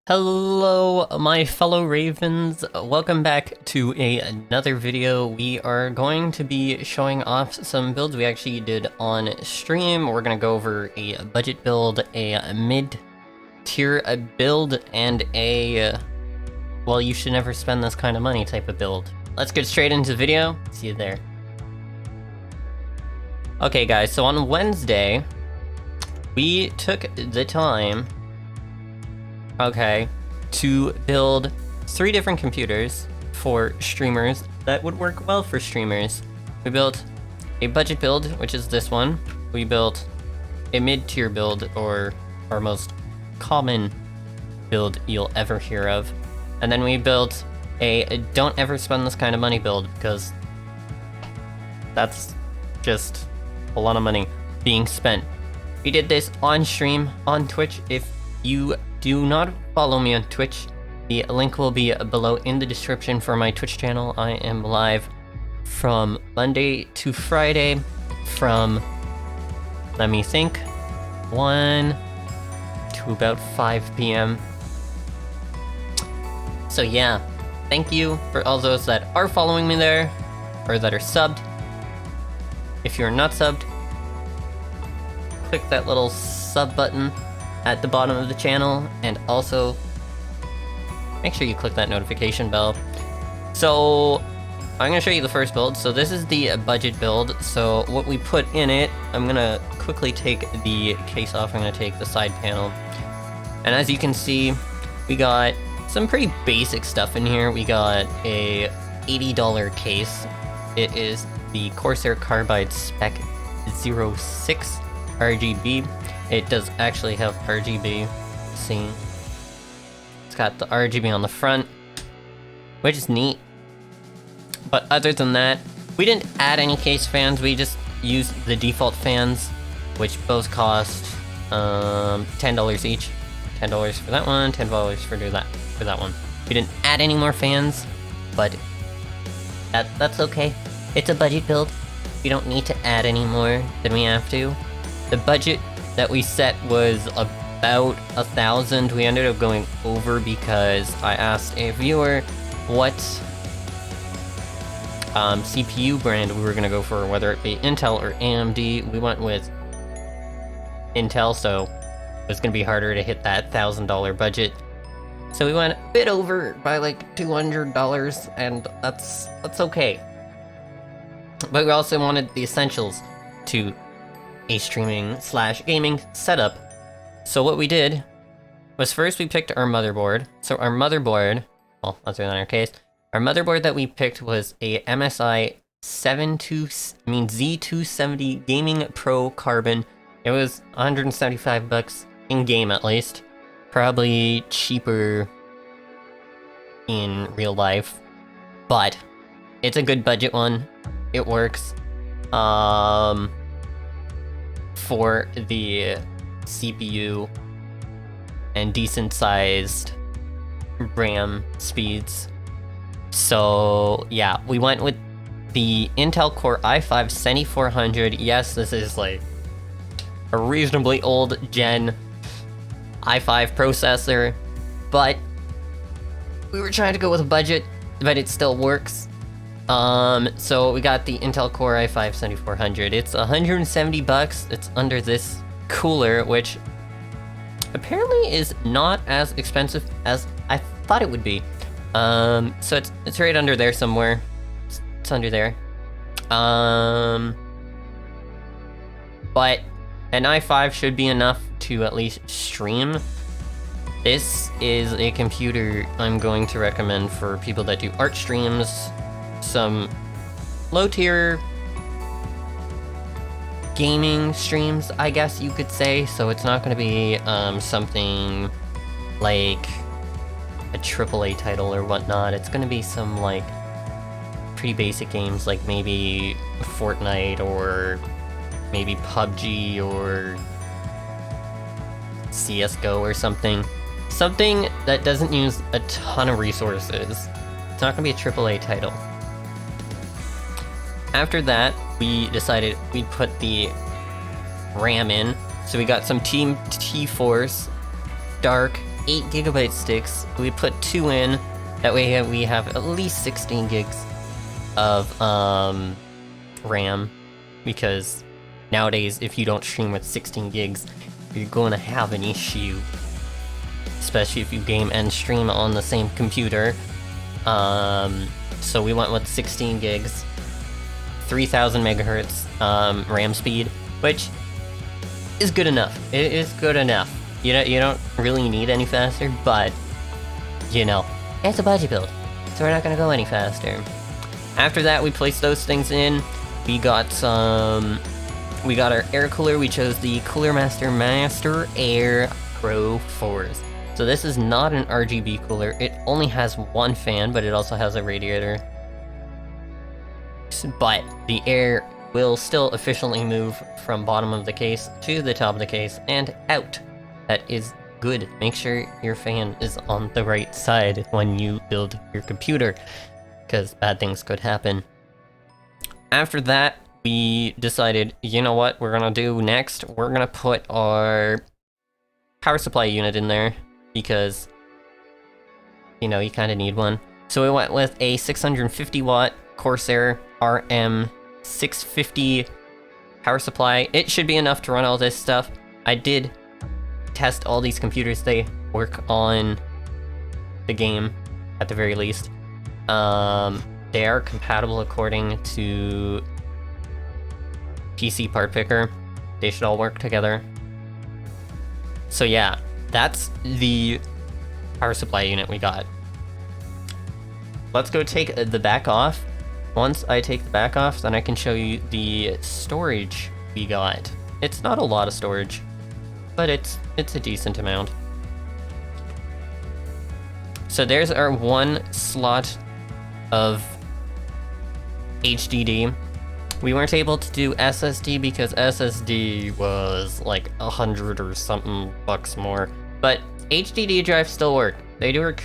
Hello, my fellow Ravens. Welcome back to another video. We are going to be showing off some builds we actually did on stream. We're going to go over a budget build, a mid-tier build, and a, well, you should never spend this kind of money type of build. Let's get straight into the video. See you there. Okay, guys, so on Wednesday, we took the time to build 3 different computers for streamers that would work well for streamers. We built a budget build, which is this one. We built a mid-tier build, or our most common build you'll ever hear of. And then we built a don't ever spend this kind of money build, because that's just a lot of money being spent. We did this on stream, on Twitch. If you do not follow me on Twitch, the link will be below in the description for my Twitch channel. I am live from Monday to Friday from, let me think, 1 to about 5 p.m. So yeah, thank you for all those that are following me there, or that are subbed. If you're not subbed, click that little sub button at the bottom of the channel, and also make sure you click that notification bell. So I'm gonna show you the first build. So this is the budget build. So what we put in it, I'm gonna quickly take the case off. I'm gonna take the side panel, and as you can see, we got some pretty basic stuff in here. We got a $80 case. It is the Corsair Carbide Spec 06 RGB. It does actually have RGB. See, it's got the RGB on the front, which is neat. But other than that, we didn't add any case fans. We just used the default fans, which both cost $10 each. $10 for that one, $10 for that one. We didn't add any more fans, but that's okay. It's a budget build. We don't need to add any more than we have to. The budget that we set was about 1,000. We ended up going over because I asked a viewer what CPU brand we were going to go for, whether it be Intel or AMD. We went with Intel, so it was going to be harder to hit that $1,000 budget. So we went a bit over by like $200, and that's okay. But we also wanted the essentials to a streaming/gaming setup. So what we did was, first we picked our motherboard. So our motherboard, well, other than our case, our motherboard that we picked was a MSI Z270 Gaming Pro Carbon. It was $175 in game, at least. Probably cheaper in real life, but it's a good budget one. It works. For the CPU and decent sized RAM speeds. So yeah, we went with the Intel Core i5 7400. Yes, this is like a reasonably old gen i5 processor, but we were trying to go with a budget, but it still works. So we got the Intel Core i5 7400. It's $170. It's under this cooler, which apparently is not as expensive as I thought it would be. So it's right under there somewhere. It's under there. But an i5 should be enough to at least stream. This is a computer I'm going to recommend for people that do art streams, some low-tier gaming streams, I guess you could say. So it's not going to be something like a AAA title or whatnot. It's going to be some like pretty basic games, like maybe Fortnite, or maybe PUBG, or CSGO or something. Something that doesn't use a ton of resources. It's not going to be a AAA title. After that, we decided we'd put the RAM in. So we got some Team T-Force Dark 8GB sticks. We put 2 in. That way we have at least 16 gigs of RAM. Because nowadays, if you don't stream with 16 gigs, you're going to have an issue. Especially if you game and stream on the same computer. So we went with 16 gigs. 3000 megahertz RAM speed, which is good enough. It is good enough. You don't really need any faster, but you know, it's a budget build, so we're not gonna go any faster. After that, we placed those things in. We got our air cooler. We chose the Cooler Master Air Pro 4s. So this is not an RGB cooler. It only has one fan, but it also has a radiator. But the air will still efficiently move from bottom of the case to the top of the case and out. That is good. Make sure your fan is on the right side when you build your computer, because bad things could happen. After that, we decided, you know what we're gonna do next? We're gonna put our power supply unit in there, because, you know, you kind of need one. So we went with a 650 watt Corsair RM650 power supply. It should be enough to run all this stuff. I did test all these computers. They work on the game, at the very least. They are compatible according to PC Part Picker. They should all work together. So yeah, that's the power supply unit we got. Let's go take the back off. Once I take the back off, then I can show you the storage we got. It's not a lot of storage, but it's a decent amount. So there's our one slot of HDD. We weren't able to do SSD because SSD was like 100 or something bucks more. But HDD drives still work. They do work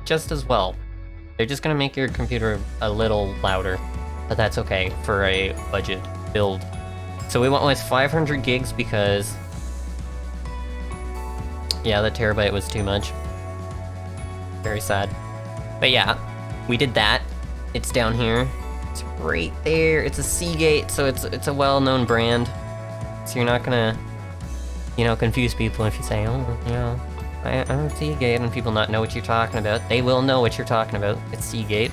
just as well. They're just gonna make your computer a little louder, but that's okay for a budget build. So we went with 500 gigs because, yeah, the terabyte was too much. Very sad. But yeah, we did that. It's down here. It's right there. It's a Seagate, so it's a well-known brand. So you're not gonna, you know, confuse people if you say, oh, you know, I'm Seagate, and people not know what you're talking about. They will know what you're talking about. It's Seagate.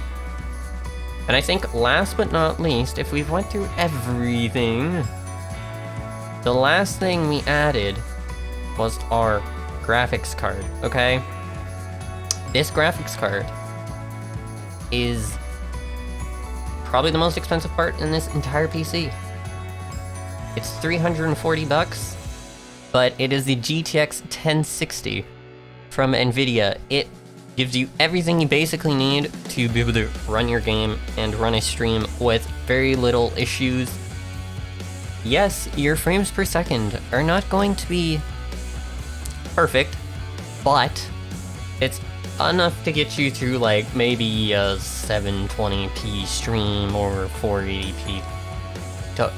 And I think last but not least, if we've went through everything, the last thing we added was our graphics card, okay? This graphics card is probably the most expensive part in this entire PC. It's 340 bucks, but it is the GTX 1060 from NVIDIA. It gives you everything you basically need to be able to run your game and run a stream with very little issues. Yes, your frames per second are not going to be perfect, but it's enough to get you through like maybe a 720p stream or 480p.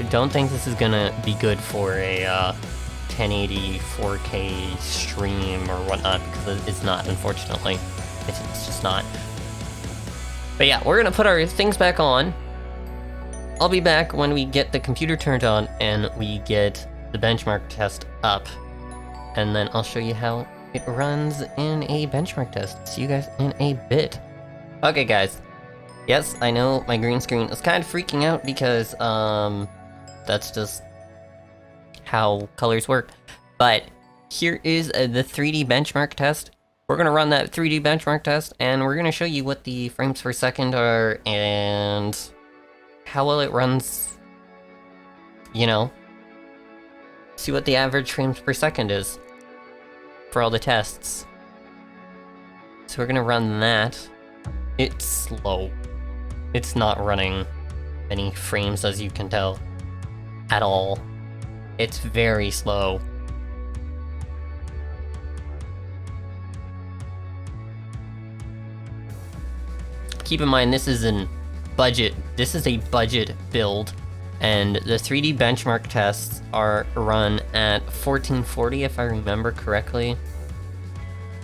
Don't think this is gonna be good for a 1080 4K stream or whatnot, because it's not, unfortunately. It's just not. But yeah, we're gonna put our things back on. I'll be back when we get the computer turned on and we get the benchmark test up. And then I'll show you how it runs in a benchmark test. See you guys in a bit. Okay, guys. Yes, I know my green screen is kind of freaking out because, that's just how colors work. But here is the 3D benchmark test. We're gonna run that 3D benchmark test, and we're gonna show you what the frames per second are and how well it runs, you know. See what the average frames per second is for all the tests. So we're gonna run that. It's slow. It's not running any frames, as you can tell, at all. It's very slow. Keep in mind, this is a budget build, and the 3D benchmark tests are run at 1440 if I remember correctly.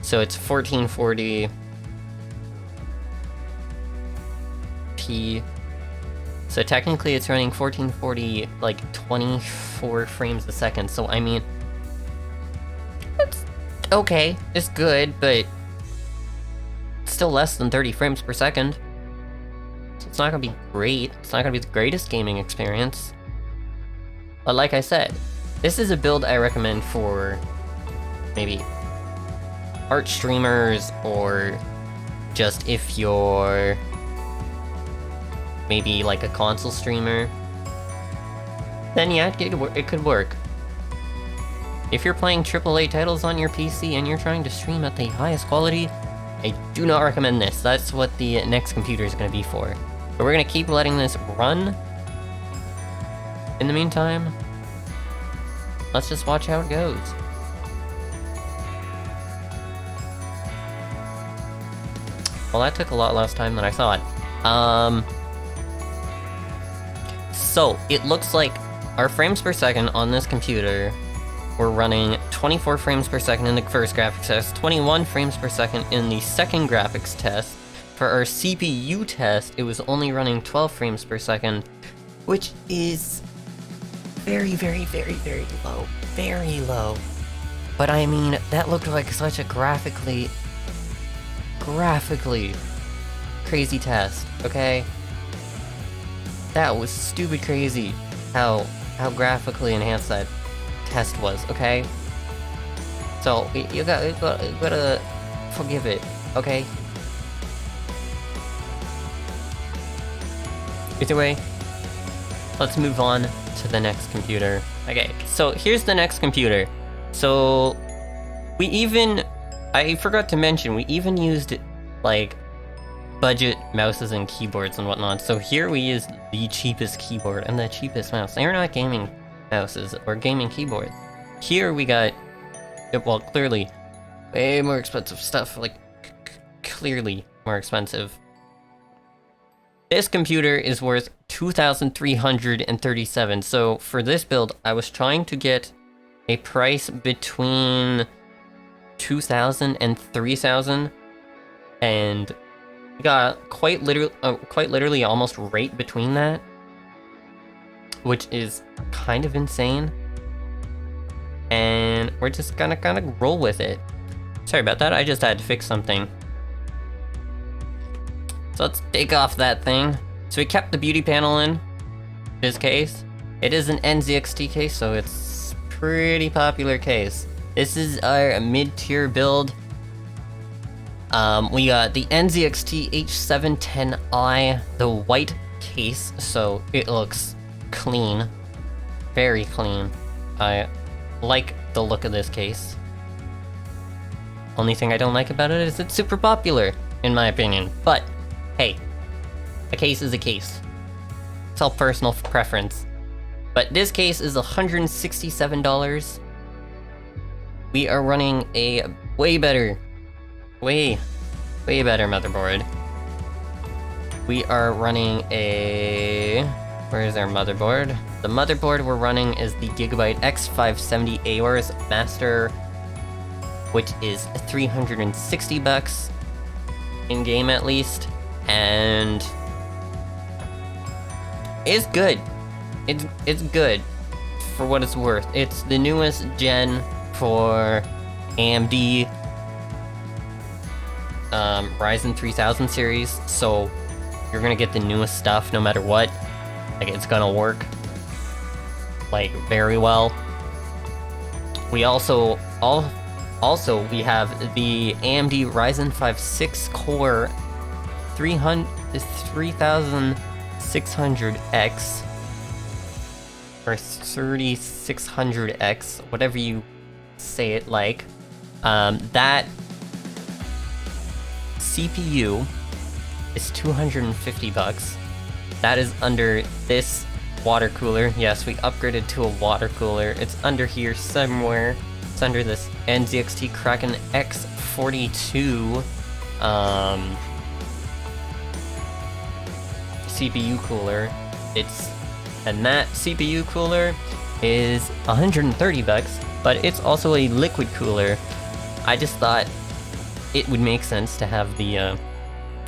So it's 1440p. So technically it's running 1440, like 24 frames a second. So I mean, it's okay, it's good, but it's still less than 30 frames per second. So it's not gonna be great. It's not gonna be the greatest gaming experience. But like I said, this is a build I recommend for maybe art streamers, or just if you're maybe like a console streamer, then yeah, it could work. If you're playing AAA titles on your PC and you're trying to stream at the highest quality, I do not recommend this. That's what the next computer is going to be for. But we're going to keep letting this run. In the meantime, let's just watch how it goes. Well, that took a lot less time than I thought. So, it looks like our frames per second on this computer, we're running 24 frames per second in the first graphics test, 21 frames per second in the second graphics test. For our CPU test, it was only running 12 frames per second, which is very, very, very, very low. Very low. But I mean, that looked like such a graphically crazy test, okay? That was stupid crazy how graphically enhanced that test was, okay? So, you gotta forgive it, okay? Either way, let's move on to the next computer. Okay, so here's the next computer. So, I forgot to mention, we even used, like, budget mouses and keyboards and whatnot. So here we use the cheapest keyboard and the cheapest mouse. They're not gaming mouses or gaming keyboards. Here we got, well, clearly, way more expensive stuff, like, clearly more expensive. This computer is worth $2,337. So for this build, I was trying to get a price between $2,000 and $3,000, and got quite literally almost right between that, which is kind of insane. And we're just gonna kind of roll with it. Sorry about that, I just had to fix something. So let's take off that thing. So we kept the beauty panel in this case. It is an NZXT case, so it's a pretty popular case. This is our mid-tier build. We got the NZXT H710i, the white case, so it looks clean. Very clean. I like the look of this case. Only thing I don't like about it is it's super popular, in my opinion. But, hey, a case is a case. It's all personal preference. But this case is $167. We are running a way better motherboard. We are running a... Where is our motherboard? The motherboard we're running is the Gigabyte X570 Aorus Master, which is $360 in-game at least, and it's good. It's good for what it's worth. It's the newest gen for AMD Ryzen 3000 series, so you're gonna get the newest stuff no matter what. Like, it's gonna work, like, very well. We also we have the AMD Ryzen 5 6-core 3600X or 3600X, whatever you say it like. That CPU is $250. That is under this water cooler. Yes, we upgraded to a water cooler. It's under here somewhere. It's under this NZXT Kraken X42 CPU cooler. And that CPU cooler is $130, but it's also a liquid cooler. I just thought it would make sense to have the,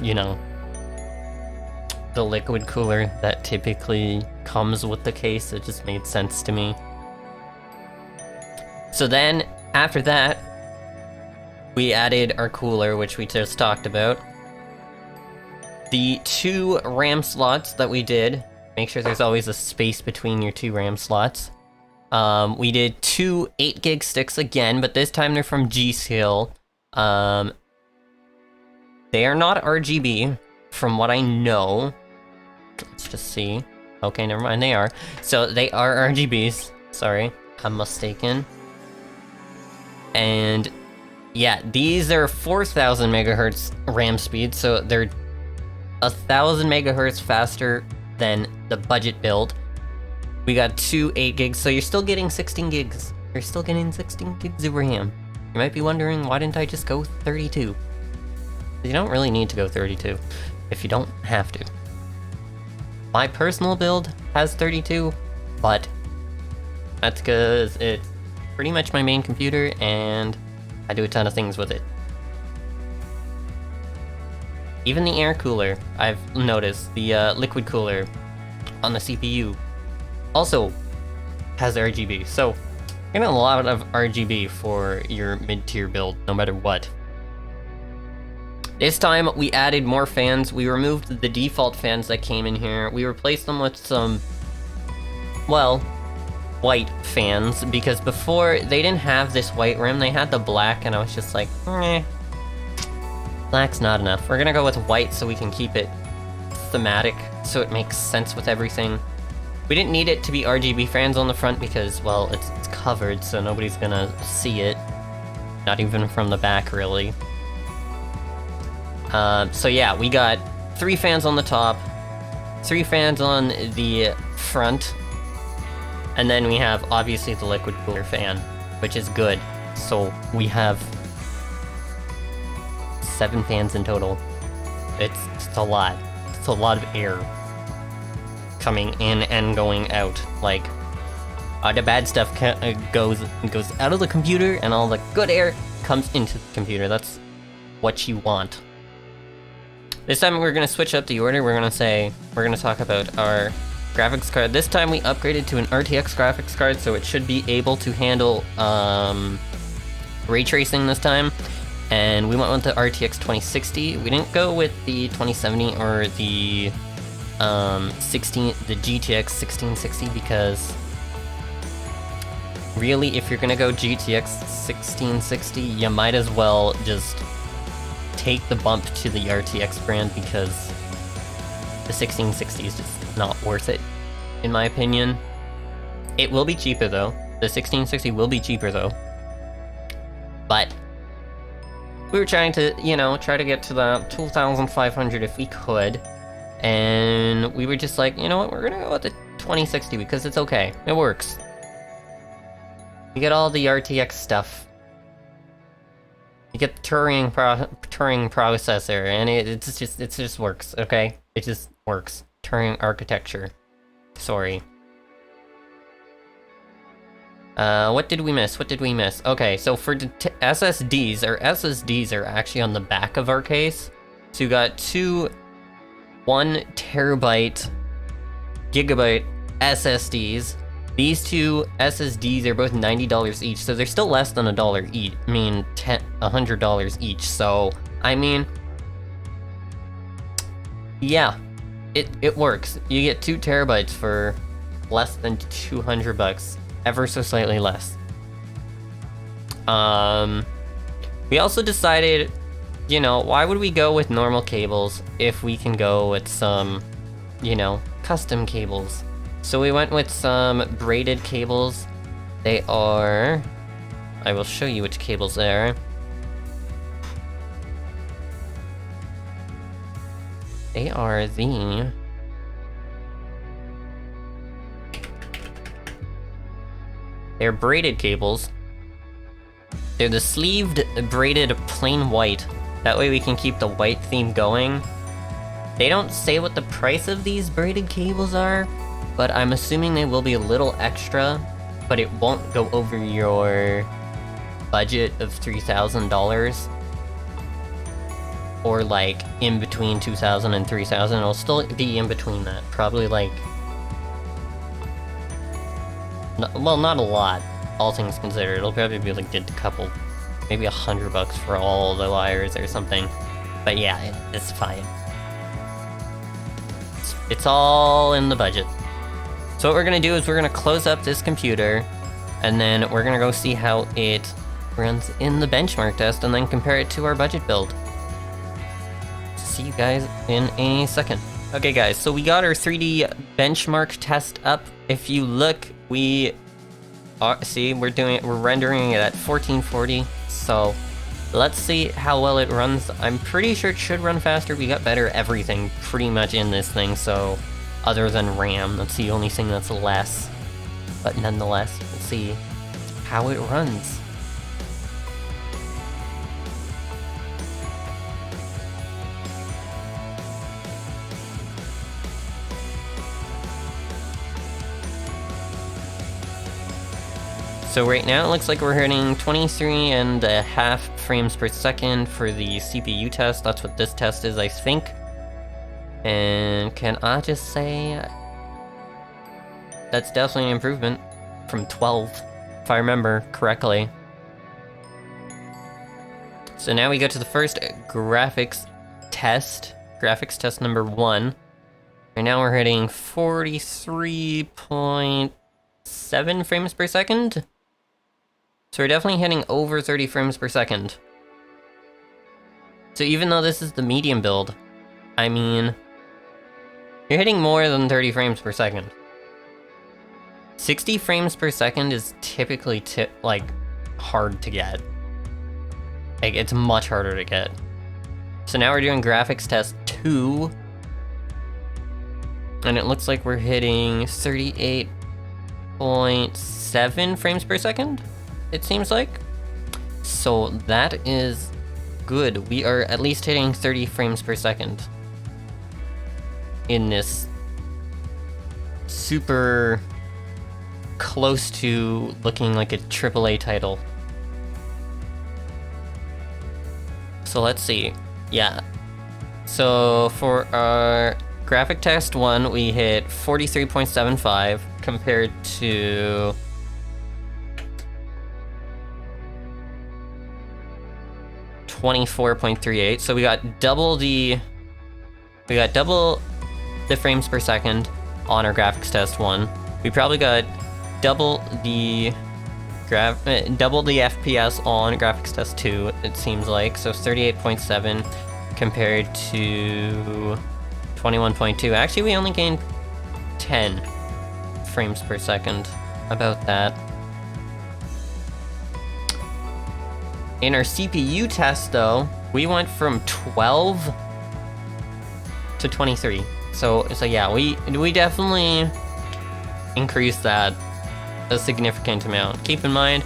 you know, the liquid cooler that typically comes with the case. It just made sense to me. So then, after that, we added our cooler, which we just talked about. The 2 RAM slots that we did, make sure there's always a space between your 2 RAM slots. We did 2 8GB sticks again, but this time they're from G-Skill. They are not RGB, from what I know. Let's just see. Okay, never mind, they are. So they are RGBs. Sorry, I'm mistaken. And yeah, these are 4000 megahertz RAM speed, so they're 1000 megahertz faster than the budget build. We got 2 8 gigs, so you're still getting 16 gigs. You're still getting 16 gigs of RAM. You might be wondering, why didn't I just go 32? You don't really need to go 32, if you don't have to. My personal build has 32, but that's because it's pretty much my main computer, and I do a ton of things with it. Even the air cooler, I've noticed, the liquid cooler on the CPU also has RGB, so you're getting a lot of RGB for your mid-tier build, no matter what. This time, we added more fans. We removed the default fans that came in here. We replaced them with some, well, white fans, because before they didn't have this white rim, they had the black, and I was just like, eh, black's not enough. We're gonna go with white so we can keep it thematic, so it makes sense with everything. We didn't need it to be RGB fans on the front because, well, it's covered, so nobody's gonna see it. Not even from the back, really. So yeah, we got 3 fans on the top, 3 fans on the front, and then we have, obviously, the liquid cooler fan, which is good. So we have 7 fans in total. It's a lot. It's a lot of air coming in and going out. Like, the bad stuff goes out of the computer, and all the good air comes into the computer. That's what you want. This time we're gonna switch up the order. We're gonna talk about our graphics card. This time we upgraded to an RTX graphics card, so it should be able to handle ray tracing this time. And we went with the RTX 2060. We didn't go with the 2070 or the GTX 1660, because really, if you're gonna go GTX 1660, you might as well just take the bump to the RTX brand, because the 1660 is just not worth it, in my opinion. It will be cheaper though. The 1660 will be cheaper though. But we were trying to, you know, try to get to the 2500 if we could. And we were just like, you know what, we're gonna go with the 2060 because it's okay. It works. You get all the RTX stuff. You get the Turing processor, and it just works, okay? It just works. Turing architecture. Sorry. What did we miss? What did we miss? Okay, so for the SSDs are actually on the back of our case. So you got 2 1TB gigabyte SSDs. These 2 SSDs are both $90 each, so they're still less than $1 each. I mean, $100 each. So, I mean, yeah, it works. You get 2 terabytes for less than $200, ever so slightly less. We also decided, you know, why would we go with normal cables if we can go with some, you know, custom cables? So we went with some braided cables. They are... I will show you which cables they are. They are the... They're braided cables. They're the sleeved braided plain white. That way we can keep the white theme going. They don't say what the price of these braided cables are, but I'm assuming they will be a little extra, but it won't go over your budget of $3,000. or like in between 2000 and 3000. It'll still be in between that. Probably like, well, not a lot, all things considered. It'll probably be like a couple, maybe $100 for all the wires or something. But yeah, it's fine. It's all in the budget. So what we're gonna do is we're gonna close up this computer, and then we're gonna go see how it runs in the benchmark test, and then compare it to our budget build. See you guys in a second. Okay guys, so we got our 3D benchmark test up. If you look, we see we're rendering it at 1440. So let's see how well it runs. I'm pretty sure it should run faster. We got better everything pretty much in this thing, so other than RAM, that's the only thing that's less. But nonetheless, let's see how it runs. So right now it looks like we're hitting 23.5 frames per second for the CPU test. That's what this test is, I think. And can I just say, that's definitely an improvement from 12, if I remember correctly. So now we go to the first graphics test number 1. Right now we're hitting 43.7 frames per second. So we're definitely hitting over 30 frames per second. So even though this is the medium build, I mean, you're hitting more than 30 frames per second. 60 frames per second is typically like hard to get. Like, it's much harder to get. So now we're doing graphics test 2. And it looks like we're hitting 38.7 frames per second, it seems like. So that is good. We are at least hitting 30 frames per second in this super close to looking like a AAA title. So let's see. Yeah. So for our graphic test 1, we hit 43.75 compared to 24.38. So we got double the frames per second on our graphics test 1. We probably got double the FPS on graphics test 2, it seems like. So 38.7 compared to 21.2. Actually, we only gained 10 frames per second, about that. In our CPU test, though, we went from 12 to 23. So yeah, we definitely increased that a significant amount. Keep in mind,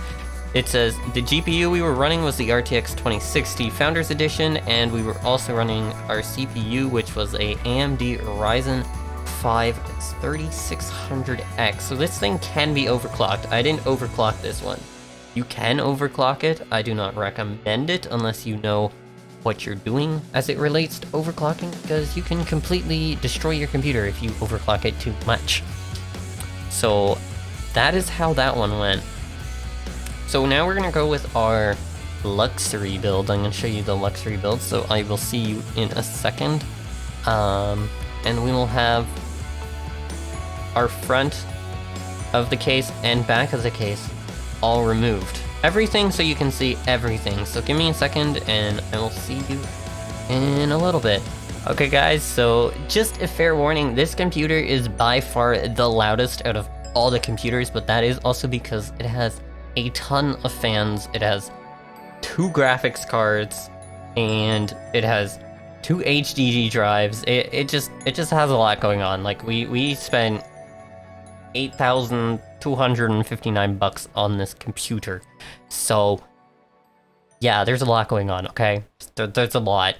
it says the GPU we were running was the RTX 2060 Founders Edition, and we were also running our CPU, which was a AMD Ryzen 5 3600X. So this thing can be overclocked. I didn't overclock this one. You can overclock it. I do not recommend it unless you know what you're doing as it relates to overclocking, because you can completely destroy your computer if you overclock it too much. So that is how that one went. So now we're gonna go with our luxury build. I'm gonna show you the luxury build, so I will see you in a second. And we will have our front of the case and back of the case all removed. Everything, so you can see everything. So give me a second and I will see you in a little bit. Okay guys, so just a fair warning, this computer is by far the loudest out of all the computers, but that is also because it has a ton of fans. It has 2 graphics cards and it has 2 HDD drives. It just has a lot going on. Like we spent $8,259 on this computer. So yeah, there's a lot going on, okay? There's a lot.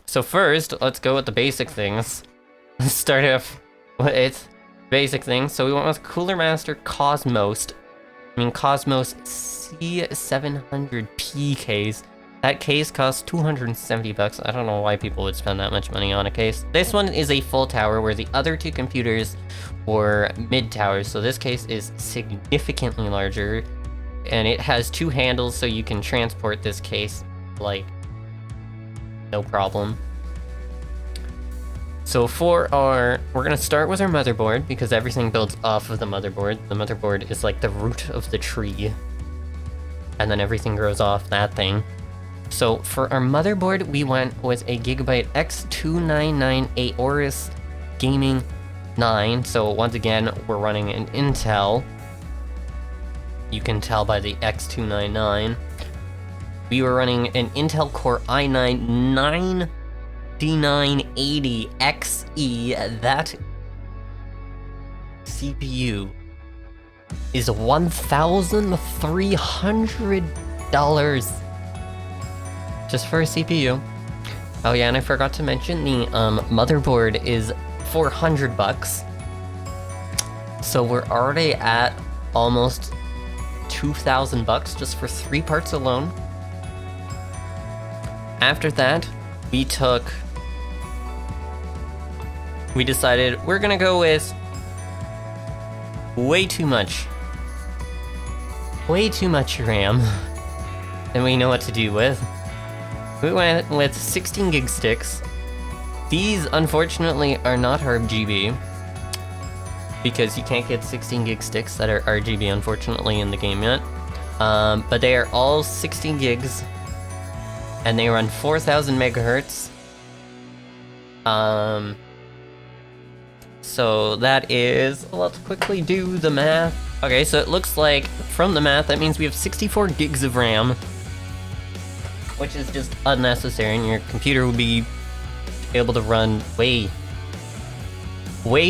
So first, let's go with the basic things. Let's start off with basic things. So we went with Cooler Master Cosmos C700P case. That case costs 270 bucks. I don't know why people would spend that much money on a case. This one is a full tower, where the other two computers were mid towers. So this case is significantly larger, and it has 2 handles, so you can transport this case like no problem. So we're gonna start with our motherboard, because everything builds off of the motherboard. The motherboard is like the root of the tree, and then everything grows off that thing. So for our motherboard, we went with a Gigabyte X299 Aorus Gaming 9. So once again, we're running an Intel. You can tell by the X299. We were running an Intel Core i9 9980XE. That CPU is $1,300 just for a CPU. Oh yeah, and I forgot to mention the motherboard is 400 bucks. So we're already at almost 2,000 bucks just for 3 parts alone. After that, we decided we're gonna go with way too much RAM than we know what to do with. We went with 16 gig sticks. These, unfortunately, are not RGB, because you can't get 16 gig sticks that are RGB, unfortunately, in the game yet. But they are all 16 gigs, and they run 4,000 megahertz. So that is, let's quickly do the math. Okay, so it looks like, from the math, that means we have 64 gigs of RAM, which is just unnecessary, and your computer will be able to run way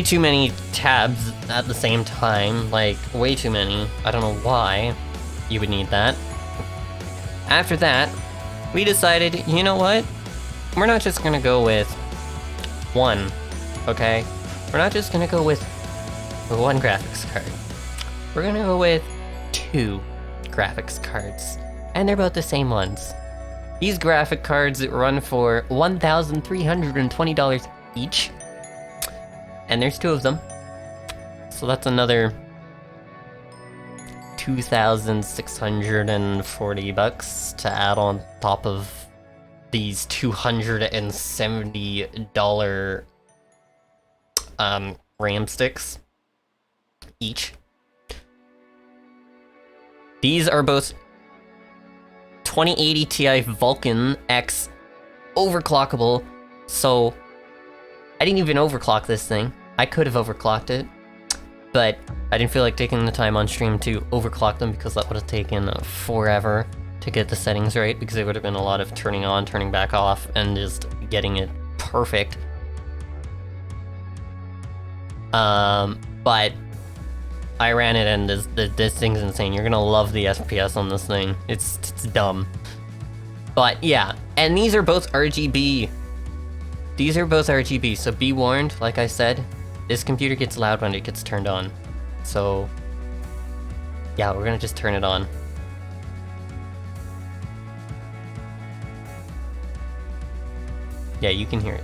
too many tabs at the same time, like way too many. I don't know why you would need that. After that, we decided, you know what? We're not just gonna go with one, okay? We're not just gonna go with one graphics card. We're gonna go with 2 graphics cards, and they're both the same ones. These graphic cards run for $1,320 each, and there's 2 of them. So that's another 2,640 bucks to add on top of these $270 RAM sticks each. These are both 2080 Ti Vulkan X overclockable, so I didn't even overclock this thing. I could have overclocked it, but I didn't feel like taking the time on stream to overclock them, because that would have taken forever to get the settings right, because it would have been a lot of turning on, turning back off, and just getting it perfect. But I ran it, and this thing's insane. You're gonna love the FPS on this thing. It's dumb. But yeah, and these are both RGB. These are both RGB, so be warned, like I said, this computer gets loud when it gets turned on. So yeah, we're gonna just turn it on. Yeah, you can hear it.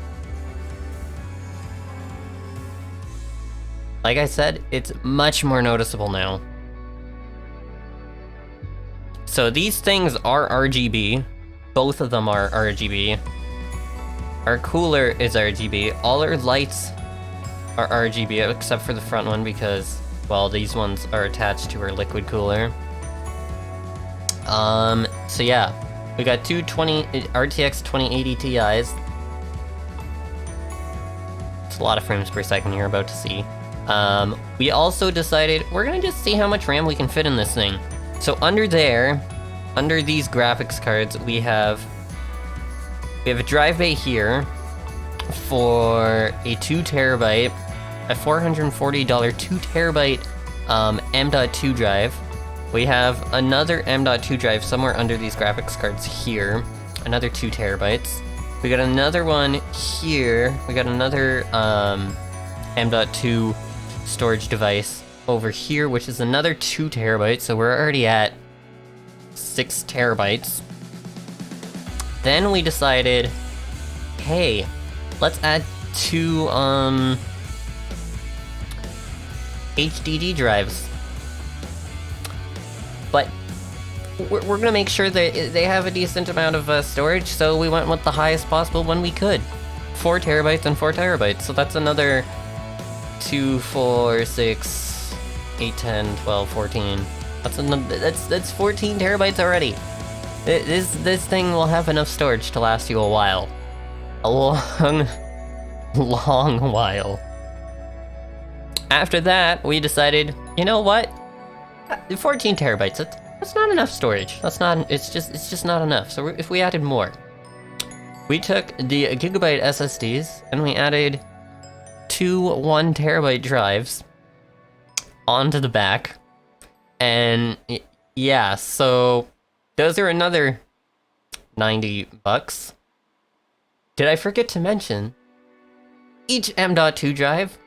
Like I said, it's much more noticeable now. So these things are RGB. Both of them are RGB. Our cooler is RGB. All our lights are RGB, except for the front one, because, well, these ones are attached to our liquid cooler. So yeah, we got 2 RTX 2080 Ti's. It's a lot of frames per second you're about to see. We also decided we're gonna just see how much RAM we can fit in this thing. So under there, under these graphics cards, we have a drive bay here for a 2 terabyte, a $440 2 terabyte M.2 drive. We have another M.2 drive somewhere under these graphics cards here, another 2 terabytes. We got another one here. We got another M.2 storage device over here, which is another 2 terabytes, so we're already at 6 terabytes. then we decided, hey, let's add 2 HDD drives. But we're gonna make sure that they have a decent amount of storage, so we went with the highest possible one we could. 4 terabytes and 4 terabytes, so that's another 2, 4, 6, 8, 10, 12, 14. That's 14 terabytes already. This thing will have enough storage to last you a while. A long while. After that, we decided, you know what? 14 terabytes, that's not enough storage. It's just not enough. So if we added more, we took the gigabyte SSDs and we added 2 1 terabyte drives onto the back. And yeah, so those are another $90. Did I forget to mention, each M.2 drive,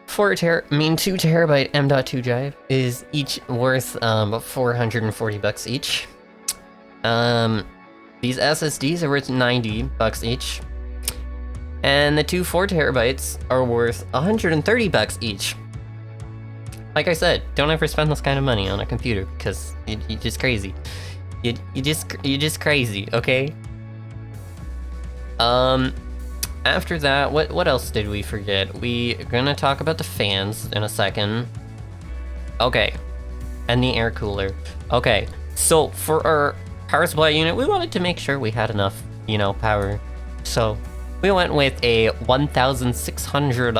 2 terabyte M.2 drive is each worth $440 each. These SSDs are worth $90 each. And the 2 4 terabytes are worth $130 each. Like I said, don't ever spend this kind of money on a computer because you're just crazy. You're just crazy, okay? After that, what else did we forget? We're gonna talk about the fans in a second. Okay, and the air cooler. Okay, so for our power supply unit, we wanted to make sure we had enough, power. So we went with a 1,600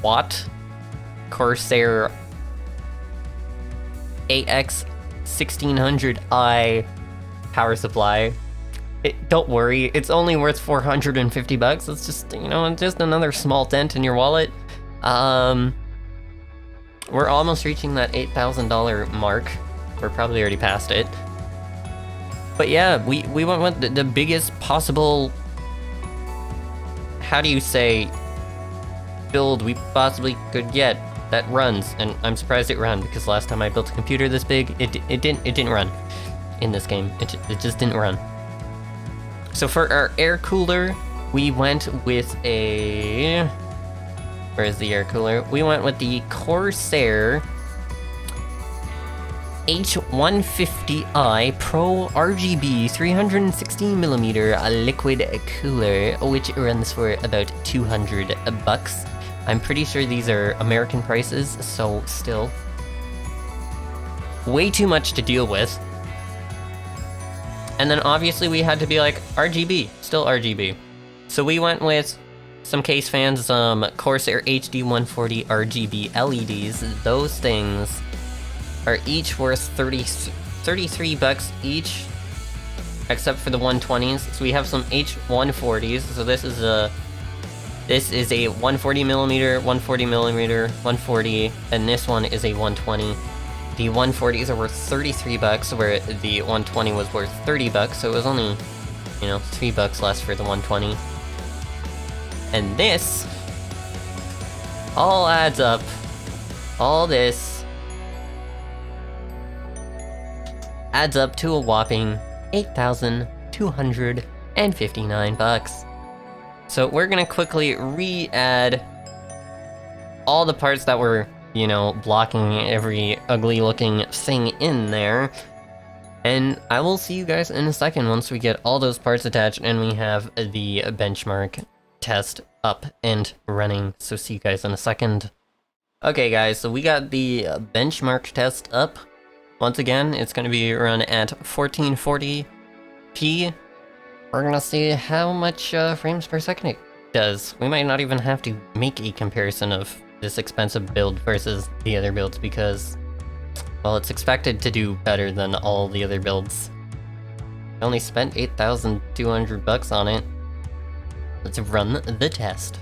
watt Corsair AX 1600i power supply. Don't worry, it's only worth $450. It's just, just another small dent in your wallet. We're almost reaching that $8,000 mark. We're probably already past it. But yeah, we went with the biggest possible, how do you say, build we possibly could get that runs. And I'm surprised it ran, because last time I built a computer this big, it didn't run in this game. It just didn't run. So for our air cooler, we went with a... Where is the air cooler? We went with the Corsair H150i Pro RGB 316mm liquid cooler, which runs for about $200. I'm pretty sure these are American prices, so still way too much to deal with. And then obviously we had to be like, RGB, still RGB. So we went with some case fans, some Corsair HD 140 RGB LEDs. Those things are each worth $33 each, except for the 120s. So we have some H140s. So this is a 140mm, 140mm, 140, and this one is a 120. The 140s are worth $33, where the 120 was worth $30, so it was only, $3 less for the 120. And this all adds up. All this adds up to a whopping $8,259. So we're gonna quickly re-add all the parts that were, blocking every ugly looking thing in there. And I will see you guys in a second once we get all those parts attached and we have the benchmark test up and running. So see you guys in a second. Okay guys, so we got the benchmark test up. Once again, it's going to be run at 1440p. We're gonna see how much frames per second it does. We might not even have to make a comparison of this expensive build versus the other builds because, well, it's expected to do better than all the other builds. I only spent $8,200 on it. Let's run the test.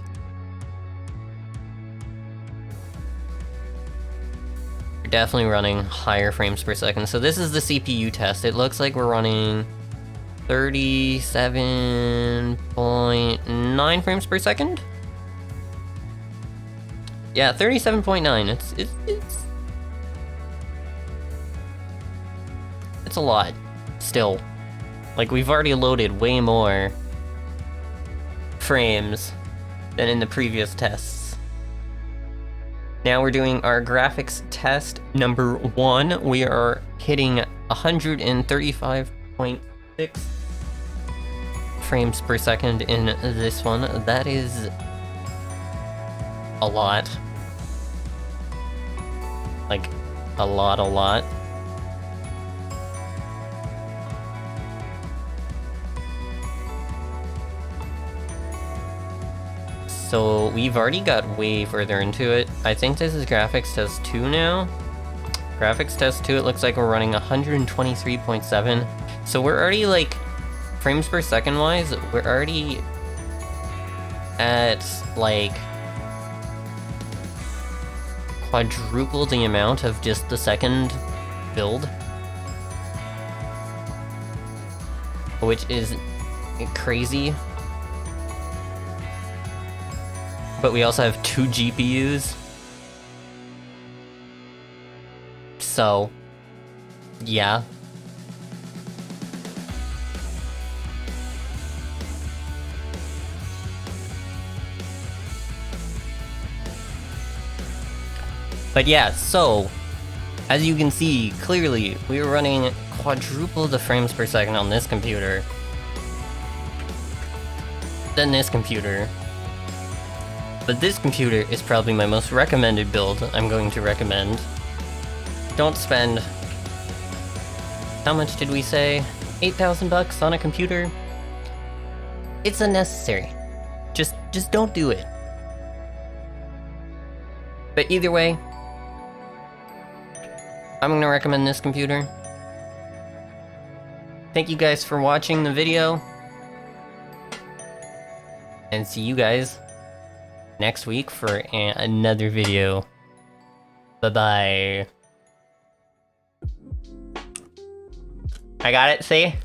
We're definitely running higher frames per second. So this is the CPU test. It looks like we're running 37.9 frames per second? Yeah, 37.9. It's a lot. Still. Like, we've already loaded way more frames than in the previous tests. Now we're doing our graphics test number 1. We are hitting 135.6 frames per second in this one. That is a lot. Like, a lot. So we've already got way further into it. I think this is graphics test 2 now. Graphics test 2, it looks like we're running 123.7. So we're already, like, frames per second wise, we're already at, like, quadruple the amount of just the second build. Which is crazy. But we also have 2 GPUs. So, yeah. But yeah, so, as you can see, clearly, we are running quadruple the frames per second on this computer than this computer. But this computer is probably my most recommended build I'm going to recommend. Don't spend... How much did we say? 8,000 bucks on a computer? It's unnecessary. Just don't do it. But either way, I'm gonna recommend this computer. Thank you guys for watching the video. And see you guys next week for another video. Bye-bye. I got it, see?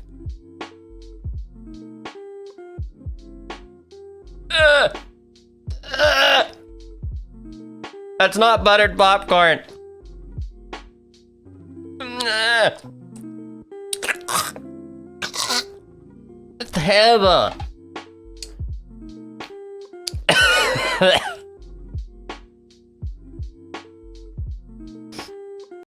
That's not buttered popcorn. It's terrible.